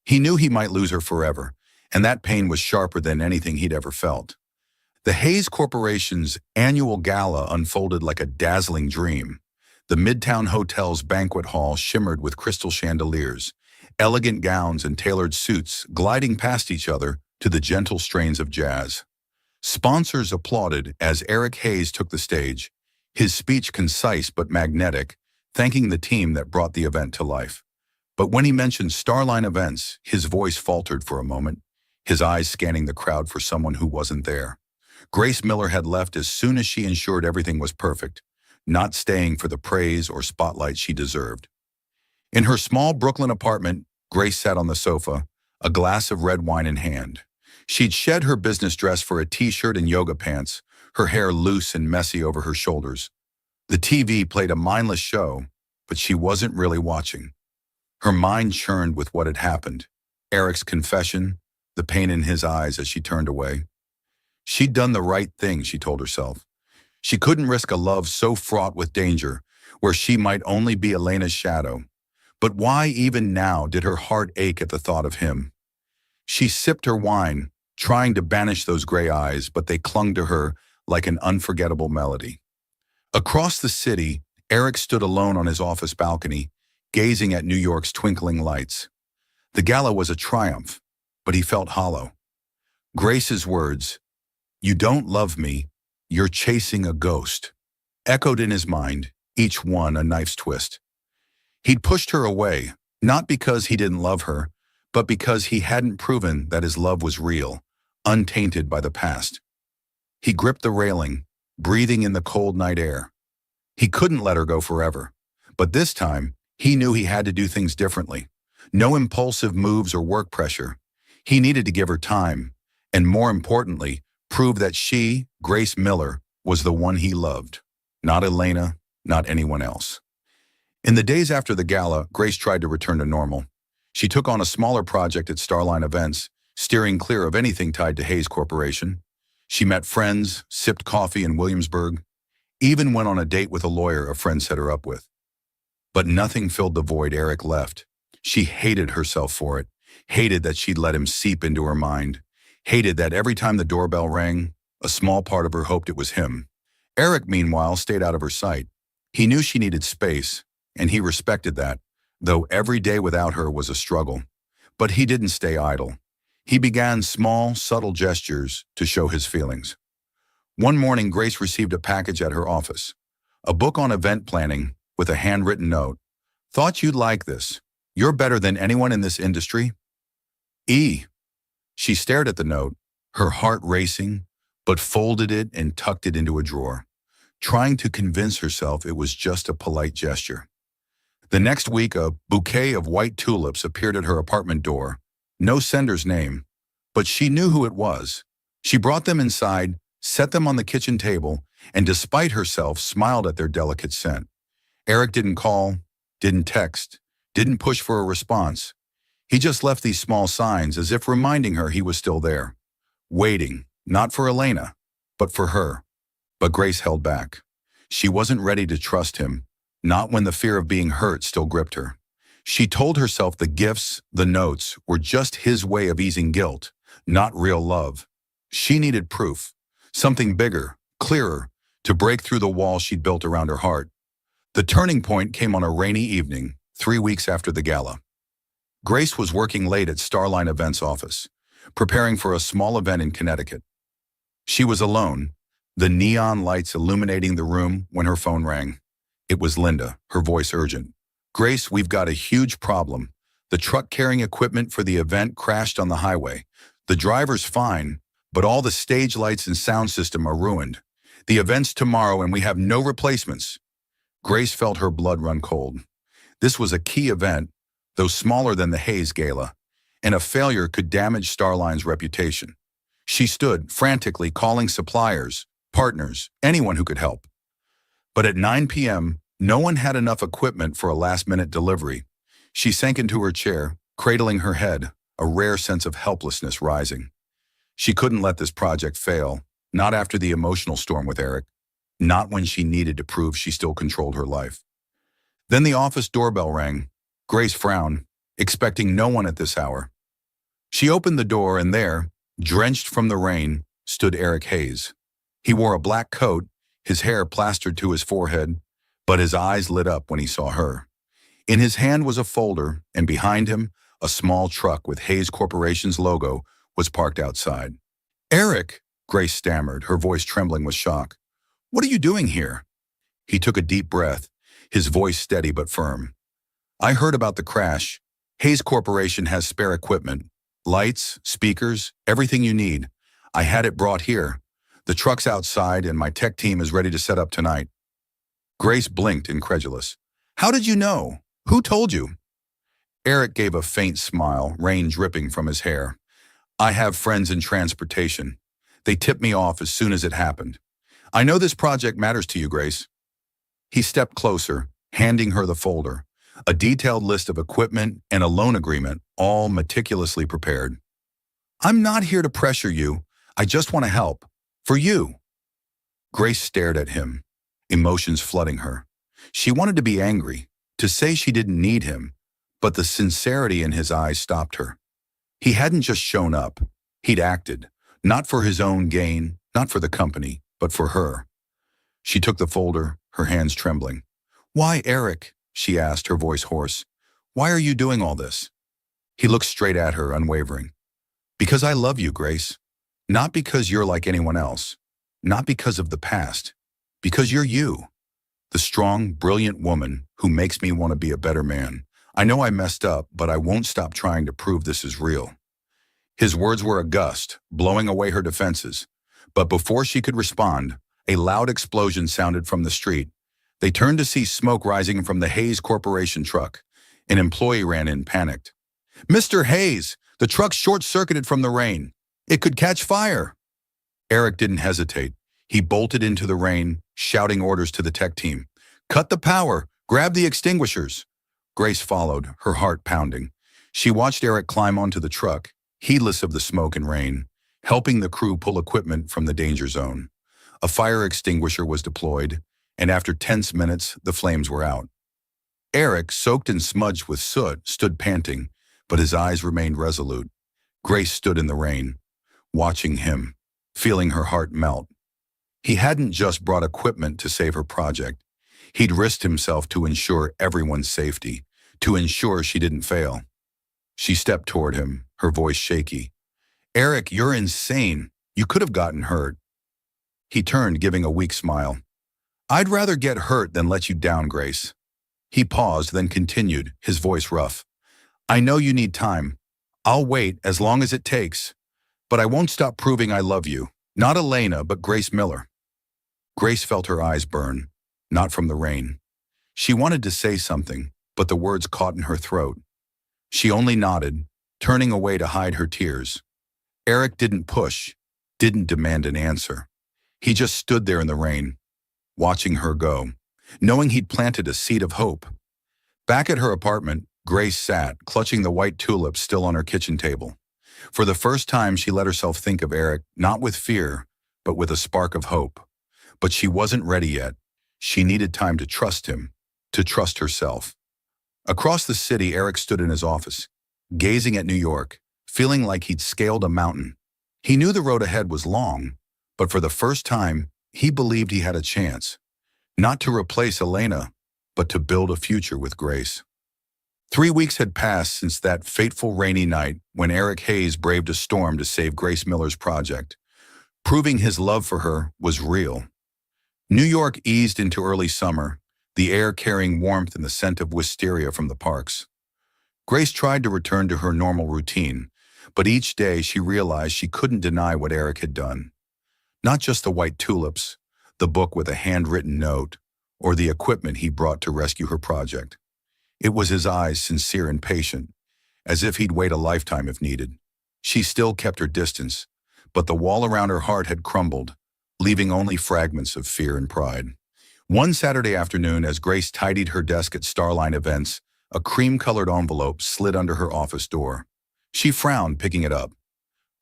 He knew he might lose her forever, and that pain was sharper than anything he'd ever felt. The Hayes Corporation's annual gala unfolded like a dazzling dream. The Midtown Hotel's banquet hall shimmered with crystal chandeliers, elegant gowns and tailored suits gliding past each other to the gentle strains of jazz. Sponsors applauded as Eric Hayes took the stage, his speech concise but magnetic, thanking the team that brought the event to life. But when he mentioned Starline Events, his voice faltered for a moment, his eyes scanning the crowd for someone who wasn't there. Grace Miller had left as soon as she ensured everything was perfect, not staying for the praise or spotlight she deserved. In her small Brooklyn apartment, Grace sat on the sofa, a glass of red wine in hand. She'd shed her business dress for a t-shirt and yoga pants, her hair loose and messy over her shoulders. The TV played a mindless show, but she wasn't really watching. Her mind churned with what had happened, Eric's confession, the pain in his eyes as she turned away. She'd done the right thing, she told herself. She couldn't risk a love so fraught with danger, where she might only be Elena's shadow. But why even now did her heart ache at the thought of him? She sipped her wine, trying to banish those gray eyes, but they clung to her like an unforgettable melody. Across the city, Eric stood alone on his office balcony, gazing at New York's twinkling lights. The gala was a triumph, but he felt hollow. Grace's words, "You don't love me, you're chasing a ghost," echoed in his mind, each one a knife's twist. He'd pushed her away, not because he didn't love her, but because he hadn't proven that his love was real, untainted by the past. He gripped the railing, breathing in the cold night air. He couldn't let her go forever, but this time, he knew he had to do things differently. No impulsive moves or work pressure. He needed to give her time, and more importantly, prove that she, Grace Miller, was the one he loved. Not Elena, not anyone else. In the days after the gala, Grace tried to return to normal. She took on a smaller project at Starline Events, steering clear of anything tied to Hayes Corporation. She met friends, sipped coffee in Williamsburg, even went on a date with a lawyer a friend set her up with. But nothing filled the void Eric left. She hated herself for it, hated that she'd let him seep into her mind, hated that every time the doorbell rang, a small part of her hoped it was him. Eric, meanwhile, stayed out of her sight. He knew she needed space, and he respected that, though every day without her was a struggle. But he didn't stay idle. He began small, subtle gestures to show his feelings. One morning, Grace received a package at her office, a book on event planning with a handwritten note. "Thought you'd like this. You're better than anyone in this industry." E. She stared at the note, her heart racing, but folded it and tucked it into a drawer. trying to convince herself it was just a polite gesture. The next week, a bouquet of white tulips appeared at her apartment door. No sender's name, but she knew who it was. She brought them inside, set them on the kitchen table, and despite herself, smiled at their delicate scent. Eric didn't call, didn't text, didn't push for a response. He just left these small signs as if reminding her he was still there. Waiting, not for Elena, but for her. But Grace held back. She wasn't ready to trust him, not when the fear of being hurt still gripped her. She told herself the gifts, the notes, were just his way of easing guilt, not real love. She needed proof, something bigger, clearer, to break through the wall she'd built around her heart. The turning point came on a rainy evening, 3 weeks after the gala. Grace was working late at Starline Events office, preparing for a small event in Connecticut. She was alone, the neon lights illuminating the room, when her phone rang. It was Linda, her voice urgent. "Grace, we've got a huge problem. The truck carrying equipment for the event crashed on the highway. The driver's fine, but all the stage lights and sound system are ruined. The event's tomorrow and we have no replacements." Grace felt her blood run cold. This was a key event, though smaller than the Hayes Gala, and a failure could damage Starline's reputation. She stood, frantically calling suppliers, partners, anyone who could help. But at 9 p.m., no one had enough equipment for a last-minute delivery. She sank into her chair, cradling her head, a rare sense of helplessness rising. She couldn't let this project fail, not after the emotional storm with Eric, not when she needed to prove she still controlled her life. Then the office doorbell rang. Grace frowned, expecting no one at this hour. She opened the door and there, drenched from the rain, stood Eric Hayes. He wore a black coat, his hair plastered to his forehead, but his eyes lit up when he saw her. In his hand was a folder, and behind him, a small truck with Hayes Corporation's logo was parked outside. "Eric," Grace stammered, her voice trembling with shock. "What are you doing here?" He took a deep breath, his voice steady but firm. "I heard about the crash. Hayes Corporation has spare equipment. Lights, speakers, everything you need. I had it brought here. The truck's outside and my tech team is ready to set up tonight." Grace blinked, incredulous. "How did you know? Who told you?" Eric gave a faint smile, rain dripping from his hair. "I have friends in transportation. They tipped me off as soon as it happened. I know this project matters to you, Grace." He stepped closer, handing her the folder, a detailed list of equipment and a loan agreement, all meticulously prepared. "I'm not here to pressure you. I just want to help. For you." Grace stared at him, emotions flooding her. She wanted to be angry, to say she didn't need him, but the sincerity in his eyes stopped her. He hadn't just shown up. He'd acted, not for his own gain, not for the company, but for her. She took the folder, her hands trembling. "Why, Eric?" she asked, her voice hoarse. "Why are you doing all this?" He looked straight at her, unwavering. "Because I love you, Grace. Not because you're like anyone else. Not because of the past. Because you're you. The strong, brilliant woman who makes me want to be a better man. I know I messed up, but I won't stop trying to prove this is real." His words were a gust, blowing away her defenses. But before she could respond, a loud explosion sounded from the street. They turned to see smoke rising from the Hayes Corporation truck. An employee ran in, panicked. "Mr. Hayes, the truck's short-circuited from the rain. It could catch fire." Eric didn't hesitate. He bolted into the rain, shouting orders to the tech team. "Cut the power! Grab the extinguishers!" Grace followed, her heart pounding. She watched Eric climb onto the truck, heedless of the smoke and rain, helping the crew pull equipment from the danger zone. A fire extinguisher was deployed, and after tense minutes, the flames were out. Eric, soaked and smudged with soot, stood panting, but his eyes remained resolute. Grace stood in the rain, watching him, feeling her heart melt. He hadn't just brought equipment to save her project. He'd risked himself to ensure everyone's safety, to ensure she didn't fail. She stepped toward him, her voice shaky. "Eric, you're insane. You could have gotten hurt." He turned, giving a weak smile. "I'd rather get hurt than let you down, Grace." He paused, then continued, his voice rough. "I know you need time. I'll wait as long as it takes. But I won't stop proving I love you. Not Elena, but Grace Miller." Grace felt her eyes burn, not from the rain. She wanted to say something, but the words caught in her throat. She only nodded, turning away to hide her tears. Eric didn't push, didn't demand an answer. He just stood there in the rain, watching her go, knowing he'd planted a seed of hope. Back at her apartment, Grace sat, clutching the white tulips still on her kitchen table. For the first time, she let herself think of Eric, not with fear, but with a spark of hope. But she wasn't ready yet. She needed time to trust him, to trust herself. Across the city, Eric stood in his office, gazing at New York, feeling like he'd scaled a mountain. He knew the road ahead was long, but for the first time, he believed he had a chance. Not to replace Elena, but to build a future with Grace. 3 weeks had passed since that fateful rainy night when Eric Hayes braved a storm to save Grace Miller's project, proving his love for her was real. New York eased into early summer, the air carrying warmth and the scent of wisteria from the parks. Grace tried to return to her normal routine, but each day she realized she couldn't deny what Eric had done. Not just the white tulips, the book with a handwritten note, or the equipment he brought to rescue her project. It was his eyes, sincere and patient, as if he'd wait a lifetime if needed. She still kept her distance, but the wall around her heart had crumbled, leaving only fragments of fear and pride. One Saturday afternoon, as Grace tidied her desk at Starline Events, a cream-colored envelope slid under her office door. She frowned, picking it up.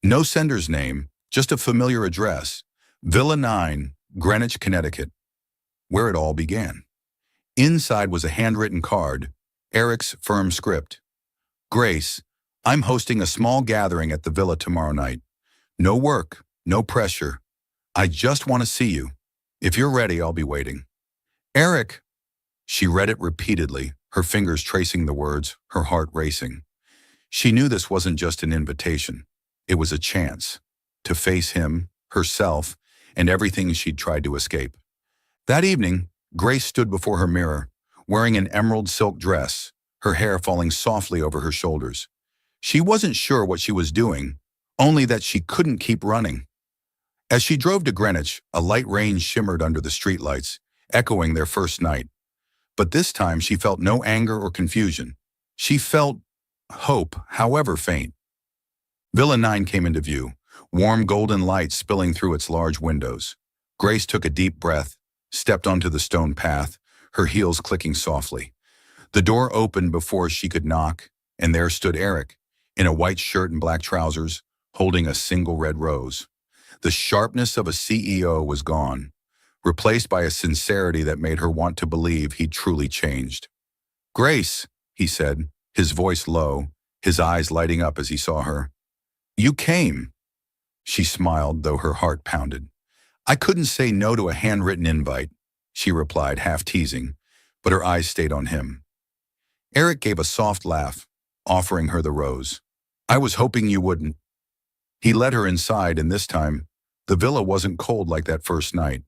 No sender's name, just a familiar address, Villa 9, Greenwich, Connecticut, where it all began. Inside was a handwritten card, Eric's firm script. Grace, I'm hosting a small gathering at the villa tomorrow night. No work, no pressure. I just want to see you. If you're ready, I'll be waiting. Eric. She read it repeatedly, her fingers tracing the words, her heart racing. She knew this wasn't just an invitation. It was a chance to face him, herself, and everything she'd tried to escape. That evening, Grace stood before her mirror, wearing an emerald silk dress, her hair falling softly over her shoulders. She wasn't sure what she was doing, only that she couldn't keep running. As she drove to Greenwich, a light rain shimmered under the streetlights, echoing their first night. But this time she felt no anger or confusion. She felt hope, however faint. Villa 9 came into view, warm golden light spilling through its large windows. Grace took a deep breath, stepped onto the stone path, her heels clicking softly. The door opened before she could knock, and there stood Eric, in a white shirt and black trousers, holding a single red rose. The sharpness of a CEO was gone, replaced by a sincerity that made her want to believe he'd truly changed. Grace, he said, his voice low, his eyes lighting up as he saw her. You came. She smiled, though her heart pounded. I couldn't say no to a handwritten invite, she replied, half teasing, but her eyes stayed on him. Eric gave a soft laugh, offering her the rose. I was hoping you wouldn't. He led her inside, and this time, the villa wasn't cold like that first night.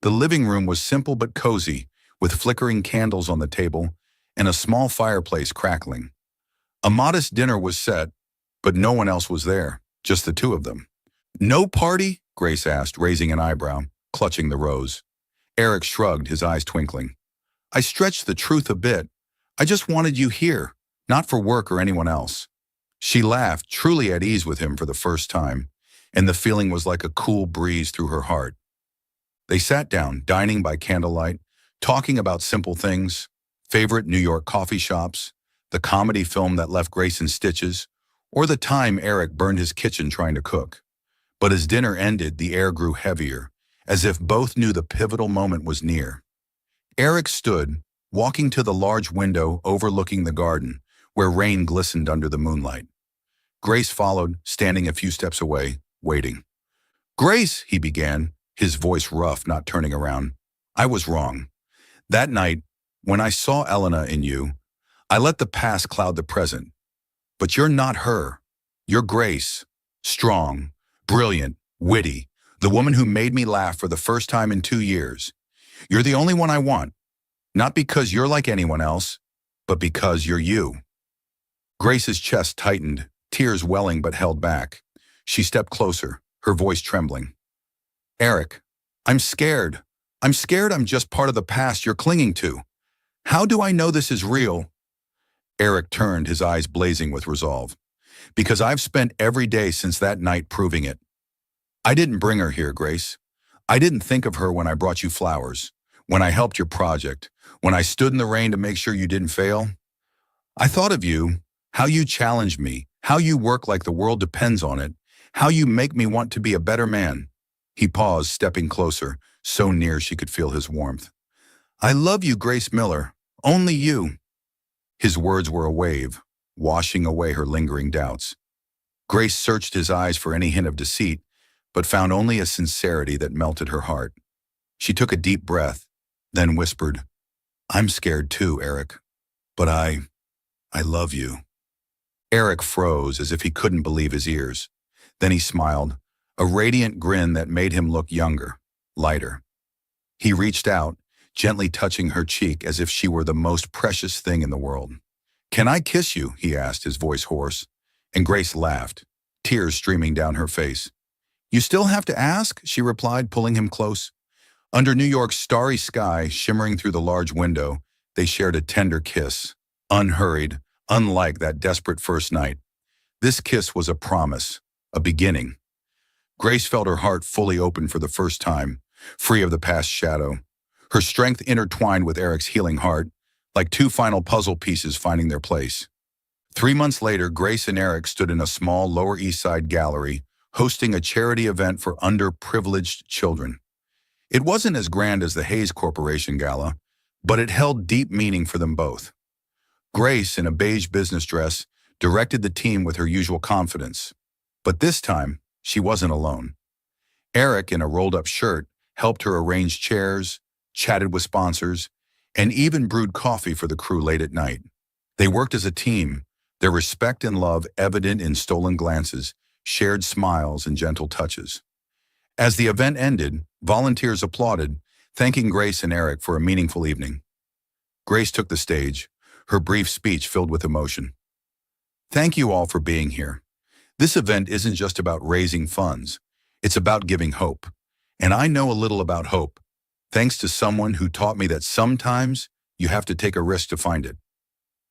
The living room was simple but cozy, with flickering candles on the table and a small fireplace crackling. A modest dinner was set, but no one else was there, just the two of them. No party? Grace asked, raising an eyebrow, clutching the rose. Eric shrugged, his eyes twinkling. I stretched the truth a bit. I just wanted you here, not for work or anyone else. She laughed, truly at ease with him for the first time, and the feeling was like a cool breeze through her heart. They sat down, dining by candlelight, talking about simple things, favorite New York coffee shops, the comedy film that left Grace in stitches, or the time Eric burned his kitchen trying to cook. But as dinner ended, the air grew heavier, as if both knew the pivotal moment was near. Eric stood, walking to the large window overlooking the garden, where rain glistened under the moonlight. Grace followed, standing a few steps away, waiting. Grace, he began, his voice rough, not turning around. I was wrong. That night, when I saw Elena in you, I let the past cloud the present. But you're not her. You're Grace. Strong, brilliant, witty, the woman who made me laugh for the first time in 2 years. You're the only one I want. Not because you're like anyone else, but because you're you. Grace's chest tightened, tears welling but held back. She stepped closer, her voice trembling. Eric, I'm scared. I'm scared I'm just part of the past you're clinging to. How do I know this is real? Eric turned, his eyes blazing with resolve. Because I've spent every day since that night proving it. I didn't bring her here, Grace. I didn't think of her when I brought you flowers, when I helped your project, when I stood in the rain to make sure you didn't fail. I thought of you, how you challenge me, how you work like the world depends on it, how you make me want to be a better man. He paused, stepping closer, so near she could feel his warmth. I love you, Grace Miller. Only you. His words were a wave, washing away her lingering doubts. Grace searched his eyes for any hint of deceit, but found only a sincerity that melted her heart. She took a deep breath, then whispered, I'm scared too, Eric. But I love you. Eric froze as if he couldn't believe his ears. Then he smiled, a radiant grin that made him look younger, lighter. He reached out, gently touching her cheek as if she were the most precious thing in the world. Can I kiss you? He asked, his voice hoarse. And Grace laughed, tears streaming down her face. You still have to ask, she replied, pulling him close. Under New York's starry sky, shimmering through the large window, they shared a tender kiss, unhurried, unlike that desperate first night. This kiss was a promise, a beginning. Grace felt her heart fully open for the first time, free of the past shadow. Her strength intertwined with Eric's healing heart, like two final puzzle pieces finding their place. 3 months later, Grace and Eric stood in a small Lower East Side gallery, hosting a charity event for underprivileged children. It wasn't as grand as the Hayes Corporation Gala, but it held deep meaning for them both. Grace, in a beige business dress, directed the team with her usual confidence. But this time, she wasn't alone. Eric, in a rolled-up shirt, helped her arrange chairs, chatted with sponsors, and even brewed coffee for the crew late at night. They worked as a team, their respect and love evident in stolen glances, shared smiles, and gentle touches. As the event ended, volunteers applauded, thanking Grace and Eric for a meaningful evening. Grace took the stage, her brief speech filled with emotion. Thank you all for being here. This event isn't just about raising funds. It's about giving hope. And I know a little about hope, thanks to someone who taught me that sometimes you have to take a risk to find it.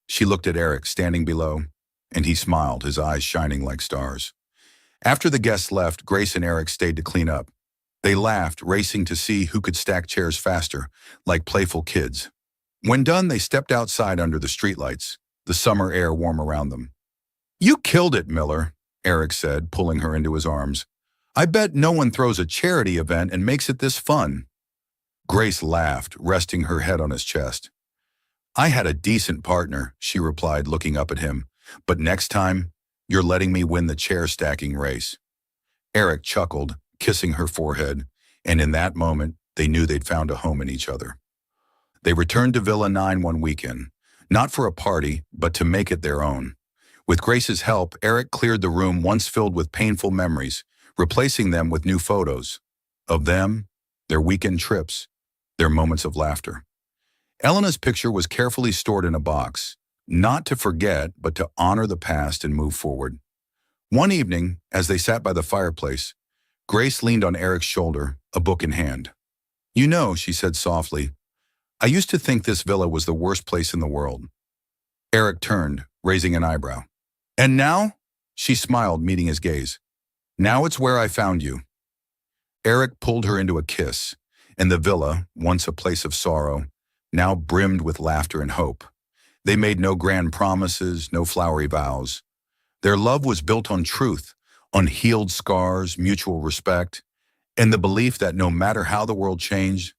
She looked at Eric standing below, and he smiled, his eyes shining like stars. After the guests left, Grace and Eric stayed to clean up. They laughed, racing to see who could stack chairs faster, like playful kids. When done, they stepped outside under the streetlights, the summer air warm around them. You killed it, Miller, Eric said, pulling her into his arms. I bet no one throws a charity event and makes it this fun. Grace laughed, resting her head on his chest. I had a decent partner, she replied, looking up at him. But next time, you're letting me win the chair-stacking race. Eric chuckled, kissing her forehead, and in that moment, they knew they'd found a home in each other. They returned to Villa 9 one weekend, not for a party, but to make it their own. With Grace's help, Eric cleared the room once filled with painful memories, replacing them with new photos. Of them, their weekend trips, their moments of laughter. Elena's picture was carefully stored in a box, not to forget, but to honor the past and move forward. One evening, as they sat by the fireplace, Grace leaned on Eric's shoulder, a book in hand. You know, she said softly, I used to think this villa was the worst place in the world. Eric turned, raising an eyebrow. And now? She smiled, meeting his gaze. Now it's where I found you. Eric pulled her into a kiss, and the villa, once a place of sorrow, now brimmed with laughter and hope. They made no grand promises, no flowery vows. Their love was built on truth, on healed scars, mutual respect, and the belief that no matter how the world changed,